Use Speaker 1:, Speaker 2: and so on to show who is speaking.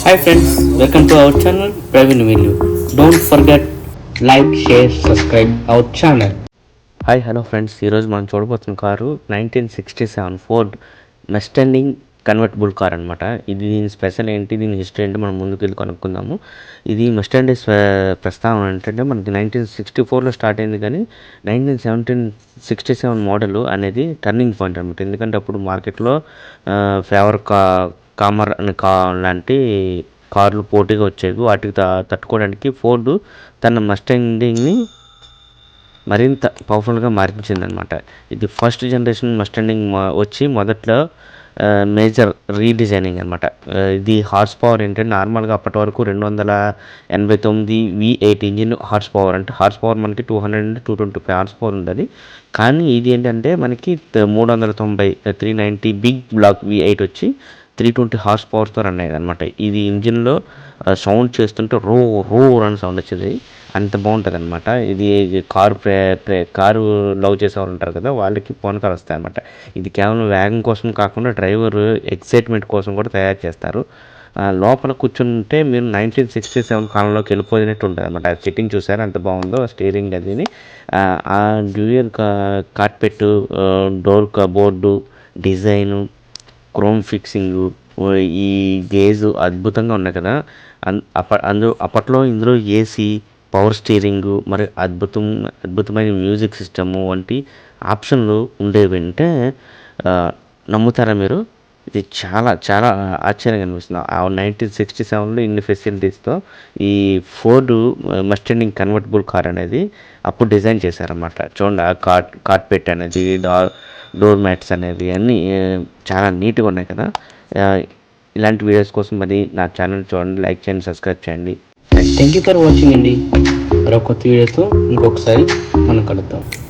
Speaker 1: Hi friends, welcome to our channel Praveen Video. Don't forget like, share, subscribe our channel.
Speaker 2: Hi hello friends, ఈరోజు మనం చూడబోతున్న car 1967 Ford Mustang convertible car అనమాట. ఇది దీని special ఏంటి, దీని హిస్టరీ ఏంటి మనం ముందుకు వెళ్ళి కనుక్కుందాము. ఇది మస్టాంగ్ ప్రస్తావన ఏంటంటే మనకి 1964లో స్టార్ట్ అయింది, కానీ 1967 మోడల్ అనేది టర్నింగ్ పాయింట్ అనమాట. ఎందుకంటే అప్పుడు మార్కెట్లో ఫేవర్ కామర్ అనే లాంటి కార్లు పోటీగా వచ్చేవి. వాటికి తట్టుకోవడానికి ఫోర్డ్ తన మస్టాంగ్ని మరింత పవర్ఫుల్గా మార్పించిందనమాట. ఇది ఫస్ట్ జనరేషన్ మస్టాంగ్ వచ్చి మొదట్లో మేజర్ రీడిజైనింగ్ అనమాట. ఇది హార్స్ పవర్ ఏంటంటే నార్మల్గా అప్పటి వరకు 289 V8 ఇంజిన్ హార్స్ పవర్, అంటే హార్స్ పవర్ మనకి 225 హార్స్ పవర్ ఉంటుంది. కానీ ఇది ఏంటంటే మనకి 390 390 బిగ్ బ్లాక్ V8 వచ్చి 320 హార్స్ పవర్తో రన్ అయ్యేది అనమాట. ఇది ఇంజిన్లో సౌండ్ చేస్తుంటే రో రో అని సౌండ్ వచ్చేది, అంత బాగుంటుంది అనమాట. ఇది కారు లవ్ చేసేవాళ్ళు ఉంటారు కదా, వాళ్ళకి పోనకాలు వస్తాయి అనమాట. ఇది కేవలం వేగం కోసం కాకుండా డ్రైవర్ ఎక్సైట్మెంట్ కోసం కూడా తయారు చేస్తారు. లోపల కూర్చుంటే మీరు 1967 కాలంలోకి వెళ్ళిపోయినట్టు ఉంటుంది అనమాట. ఆ సెట్టింగ్ చూసారు ఎంత బాగుందో, స్టీరింగ్ అదిని, ఆ dual carpet, door board design, chrome fixing, ఈ గేజ్ అద్భుతంగా ఉన్నాయి కదా. అప్పట్లో ఇందులో ఏసీ, పవర్ స్టీరింగు, మరి అద్భుతమైన మ్యూజిక్ సిస్టము వంటి ఆప్షన్లు ఉండేవి. అంటే నమ్ముతారా మీరు? ఇది చాలా చాలా ఆశ్చర్యంగా అనిపిస్తుంది. 1967లో ఇన్ని ఫెసిలిటీస్తో ఈ ఫోర్డ్ మస్టాంగ్ కన్వర్టబుల్ కార్ అనేది అప్పుడు డిజైన్ చేశారన్నమాట. చూడండి, ఆ కార్పెట్ అనేది, డోర్ మ్యాట్స్ అనేవి అన్నీ చాలా నీట్గా ఉన్నాయి కదా. ఇలాంటి వీడియోస్ కోసం మరి నా ఛానల్ చూడండి, లైక్ చేయండి, సబ్స్క్రైబ్ చేయండి.
Speaker 1: Thank you for watching అండి. మరో కొత్త వీడియోతో ఇంకొకసారి మనం కలుద్దాం.